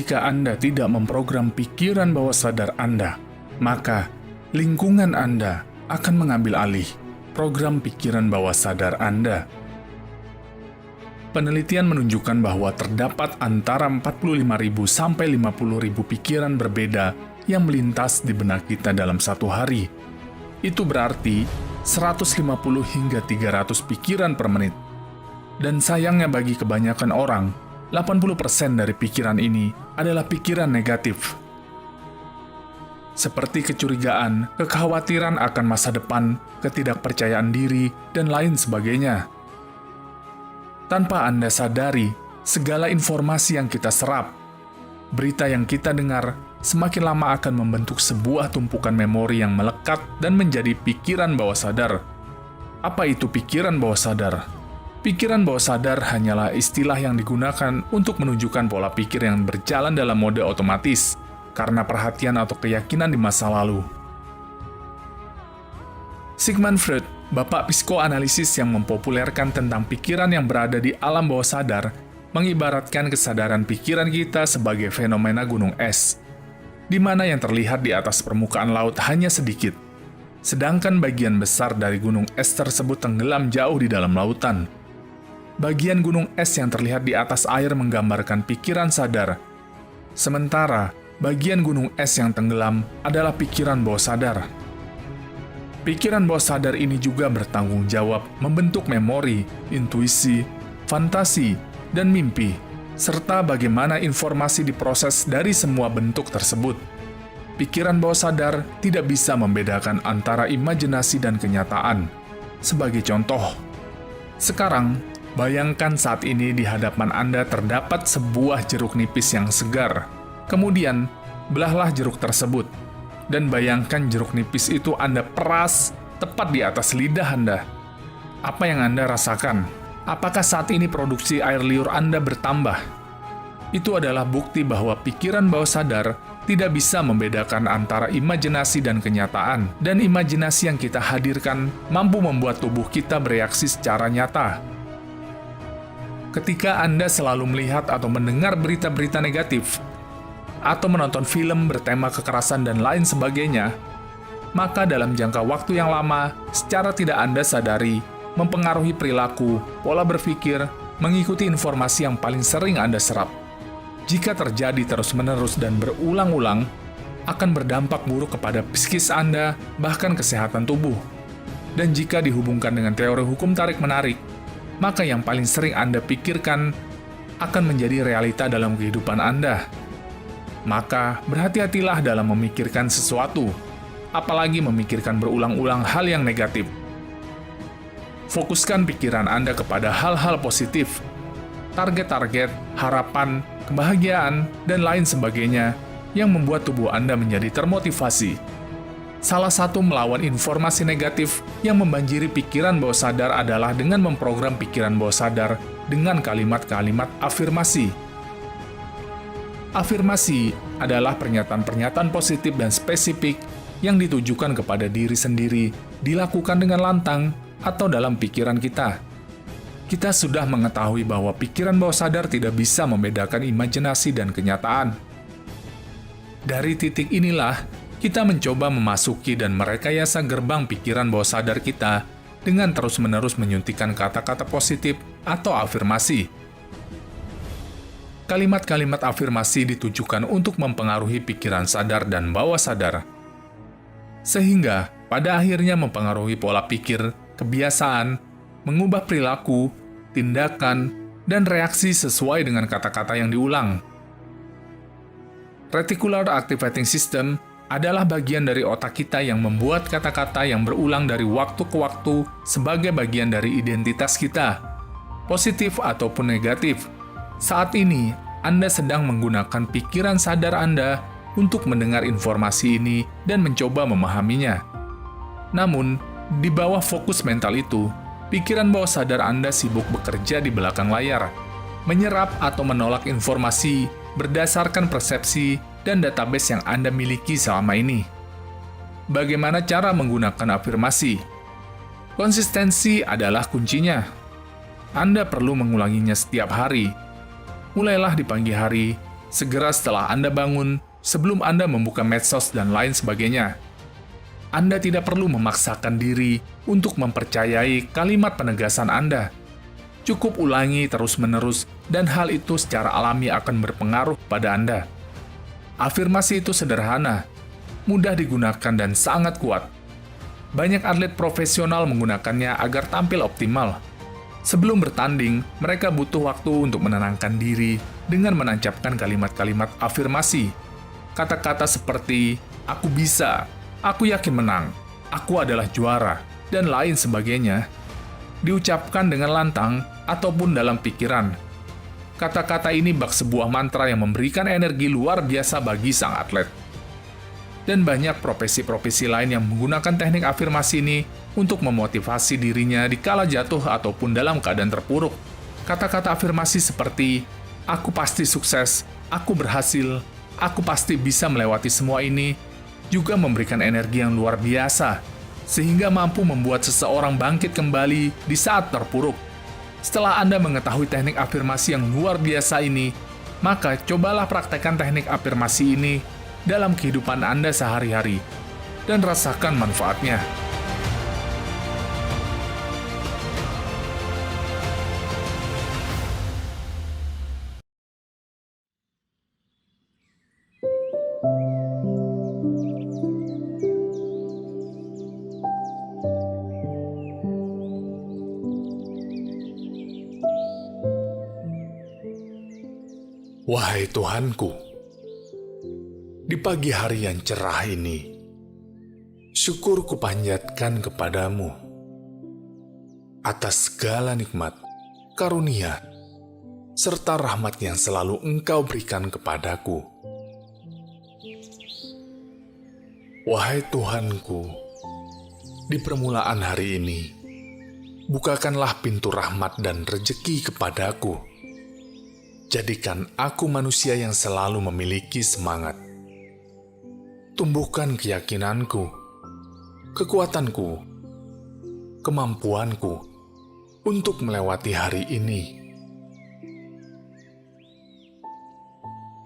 jika Anda tidak memprogram pikiran bawah sadar Anda, maka lingkungan Anda akan mengambil alih program pikiran bawah sadar Anda. Penelitian menunjukkan bahwa terdapat antara 45.000 sampai 50.000 pikiran berbeda yang melintas di benak kita dalam satu hari. Itu berarti 150 hingga 300 pikiran per menit. Dan sayangnya bagi kebanyakan orang, 80% dari pikiran ini adalah pikiran negatif. Seperti kecurigaan, kekhawatiran akan masa depan, ketidakpercayaan diri, dan lain sebagainya. Tanpa Anda sadari, segala informasi yang kita serap, berita yang kita dengar, semakin lama akan membentuk sebuah tumpukan memori yang melekat dan menjadi pikiran bawah sadar. Apa itu pikiran bawah sadar? Pikiran bawah sadar hanyalah istilah yang digunakan untuk menunjukkan pola pikir yang berjalan dalam mode otomatis, karena perhatian atau keyakinan di masa lalu. Sigmund Freud, bapak psikoanalisis yang mempopulerkan tentang pikiran yang berada di alam bawah sadar, mengibaratkan kesadaran pikiran kita sebagai fenomena gunung es, di mana yang terlihat di atas permukaan laut hanya sedikit, sedangkan bagian besar dari gunung es tersebut tenggelam jauh di dalam lautan. Bagian gunung es yang terlihat di atas air menggambarkan pikiran sadar, sementara bagian gunung es yang tenggelam adalah pikiran bawah sadar. Pikiran bawah sadar ini juga bertanggung jawab membentuk memori, intuisi, fantasi, dan mimpi, serta bagaimana informasi diproses dari semua bentuk tersebut. Pikiran bawah sadar tidak bisa membedakan antara imajinasi dan kenyataan. Sebagai contoh, sekarang, bayangkan saat ini di hadapan Anda terdapat sebuah jeruk nipis yang segar. Kemudian, belahlah jeruk tersebut. Dan bayangkan jeruk nipis itu Anda peras tepat di atas lidah Anda. Apa yang Anda rasakan? Apakah saat ini produksi air liur Anda bertambah? Itu adalah bukti bahwa pikiran bawah sadar tidak bisa membedakan antara imajinasi dan kenyataan, dan imajinasi yang kita hadirkan mampu membuat tubuh kita bereaksi secara nyata. Ketika Anda selalu melihat atau mendengar berita-berita negatif, atau menonton film bertema kekerasan dan lain sebagainya, maka dalam jangka waktu yang lama, secara tidak Anda sadari, mempengaruhi perilaku, pola berpikir, mengikuti informasi yang paling sering Anda serap. Jika terjadi terus-menerus dan berulang-ulang, akan berdampak buruk kepada psikis Anda, bahkan kesehatan tubuh. Dan jika dihubungkan dengan teori hukum tarik-menarik, maka yang paling sering Anda pikirkan akan menjadi realita dalam kehidupan Anda. Maka berhati-hatilah dalam memikirkan sesuatu, apalagi memikirkan berulang-ulang hal yang negatif. Fokuskan pikiran Anda kepada hal-hal positif, target-target, harapan, kebahagiaan, dan lain sebagainya yang membuat tubuh Anda menjadi termotivasi. Salah satu melawan informasi negatif yang membanjiri pikiran bawah sadar adalah dengan memprogram pikiran bawah sadar dengan kalimat-kalimat afirmasi. Afirmasi adalah pernyataan-pernyataan positif dan spesifik yang ditujukan kepada diri sendiri, dilakukan dengan lantang atau dalam pikiran kita. Kita sudah mengetahui bahwa pikiran bawah sadar tidak bisa membedakan imajinasi dan kenyataan. Dari titik inilah, kita mencoba memasuki dan merekayasa gerbang pikiran bawah sadar kita dengan terus-menerus menyuntikkan kata-kata positif atau afirmasi. Kalimat-kalimat afirmasi ditujukan untuk mempengaruhi pikiran sadar dan bawah sadar, sehingga pada akhirnya mempengaruhi pola pikir, kebiasaan, mengubah perilaku, tindakan, dan reaksi sesuai dengan kata-kata yang diulang. Reticular Activating System adalah bagian dari otak kita yang membuat kata-kata yang berulang dari waktu ke waktu sebagai bagian dari identitas kita, positif ataupun negatif. Saat ini, Anda sedang menggunakan pikiran sadar Anda untuk mendengar informasi ini dan mencoba memahaminya. Namun, di bawah fokus mental itu, pikiran bawah sadar Anda sibuk bekerja di belakang layar, menyerap atau menolak informasi berdasarkan persepsi dan database yang Anda miliki selama ini. Bagaimana cara menggunakan afirmasi? Konsistensi adalah kuncinya. Anda perlu mengulanginya setiap hari. Mulailah di pagi hari, Segera setelah Anda bangun, sebelum Anda membuka medsos dan lain sebagainya. Anda tidak perlu memaksakan diri untuk mempercayai kalimat penegasan Anda. Cukup ulangi terus-menerus dan hal itu secara alami akan berpengaruh pada Anda. Afirmasi itu sederhana, mudah digunakan dan sangat kuat. Banyak atlet profesional menggunakannya agar tampil optimal. Sebelum bertanding, mereka butuh waktu untuk menenangkan diri dengan menancapkan kalimat-kalimat afirmasi. Kata-kata seperti, "Aku bisa", "Aku yakin menang", "Aku adalah juara", dan lain sebagainya. Diucapkan dengan lantang ataupun dalam pikiran. Kata-kata ini bak sebuah mantra yang memberikan energi luar biasa bagi sang atlet. Dan banyak profesi-profesi lain yang menggunakan teknik afirmasi ini untuk memotivasi dirinya di kala jatuh ataupun dalam keadaan terpuruk. Kata-kata afirmasi seperti, "Aku pasti sukses", "Aku berhasil", "Aku pasti bisa melewati semua ini", juga memberikan energi yang luar biasa, sehingga mampu membuat seseorang bangkit kembali di saat terpuruk. Setelah Anda mengetahui teknik afirmasi yang luar biasa ini, maka cobalah praktekkan teknik afirmasi ini dalam kehidupan Anda sehari-hari, dan rasakan manfaatnya. Wahai Tuhanku, di pagi hari yang cerah ini, syukur kupanjatkan kepadamu atas segala nikmat, karunia, serta rahmat yang selalu Engkau berikan kepadaku. Wahai Tuhanku, di permulaan hari ini, bukakanlah pintu rahmat dan rejeki kepadaku. Jadikan aku manusia yang selalu memiliki semangat. Tumbuhkan keyakinanku, kekuatanku, kemampuanku untuk melewati hari ini.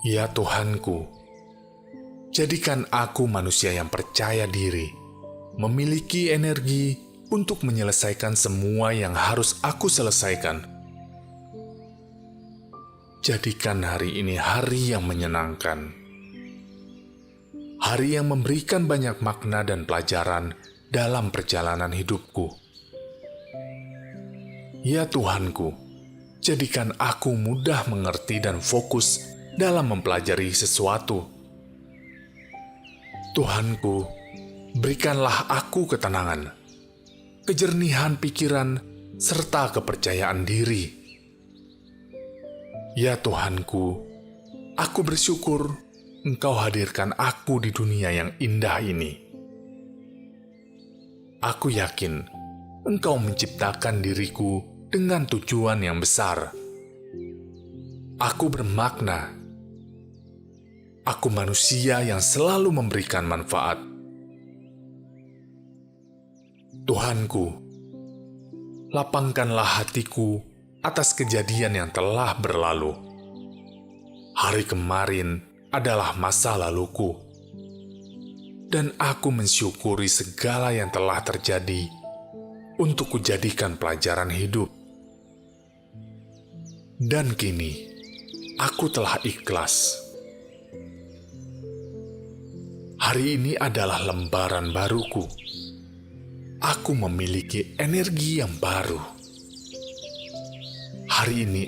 Ya Tuhanku, jadikan aku manusia yang percaya diri, memiliki energi untuk menyelesaikan semua yang harus aku selesaikan. Jadikan hari ini hari yang menyenangkan. Hari yang memberikan banyak makna dan pelajaran dalam perjalanan hidupku. Ya Tuhanku, jadikan aku mudah mengerti dan fokus dalam mempelajari sesuatu. Tuhanku, berikanlah aku ketenangan, kejernihan pikiran, serta kepercayaan diri. Ya Tuhanku, aku bersyukur Engkau hadirkan aku di dunia yang indah ini. Aku yakin Engkau menciptakan diriku dengan tujuan yang besar. Aku bermakna. Aku manusia yang selalu memberikan manfaat. Tuhanku, lapangkanlah hatiku atas kejadian yang telah berlalu. Hari kemarin adalah masa laluku, dan aku mensyukuri segala yang telah terjadi untuk kujadikan pelajaran hidup. Dan kini, aku telah ikhlas. Hari ini adalah lembaran baruku. Aku memiliki energi yang baru. Hari ini,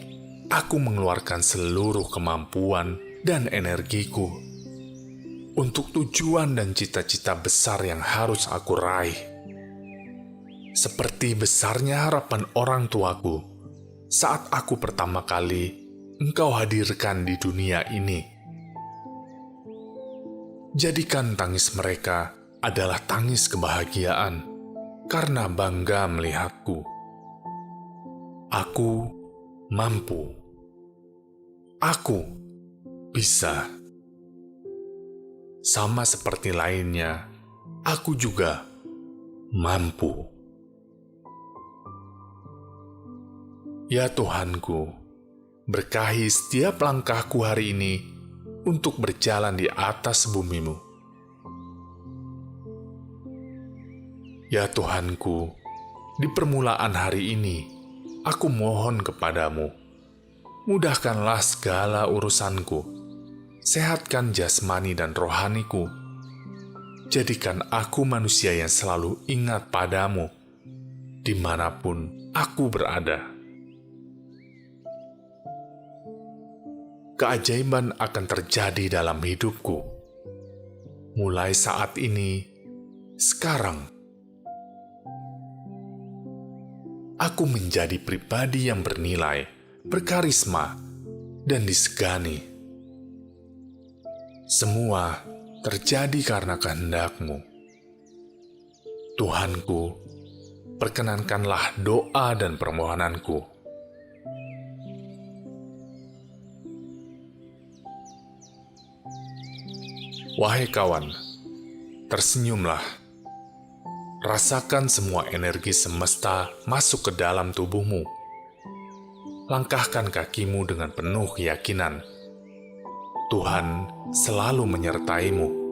aku mengeluarkan seluruh kemampuan dan energiku untuk tujuan dan cita-cita besar yang harus aku raih. Seperti besarnya harapan orang tuaku saat aku pertama kali Engkau hadirkan di dunia ini. Jadikan tangis mereka adalah tangis kebahagiaan karena bangga melihatku. Aku mampu. Aku bisa. Sama seperti lainnya, aku juga mampu. Ya Tuhanku, berkahi setiap langkahku hari ini untuk berjalan di atas bumimu. Ya Tuhanku, di permulaan hari ini, aku mohon kepadamu, mudahkanlah segala urusanku, sehatkan jasmani dan rohaniku, jadikan aku manusia yang selalu ingat padamu, dimanapun aku berada. Keajaiban akan terjadi dalam hidupku, mulai saat ini, sekarang. Aku menjadi pribadi yang bernilai, berkarisma, dan disegani. Semua terjadi karena kehendak-Mu. Tuhanku, perkenankanlah doa dan permohonanku. Wahai kawan, tersenyumlah. Rasakan semua energi semesta masuk ke dalam tubuhmu. Langkahkan kakimu dengan penuh keyakinan. Tuhan selalu menyertaimu.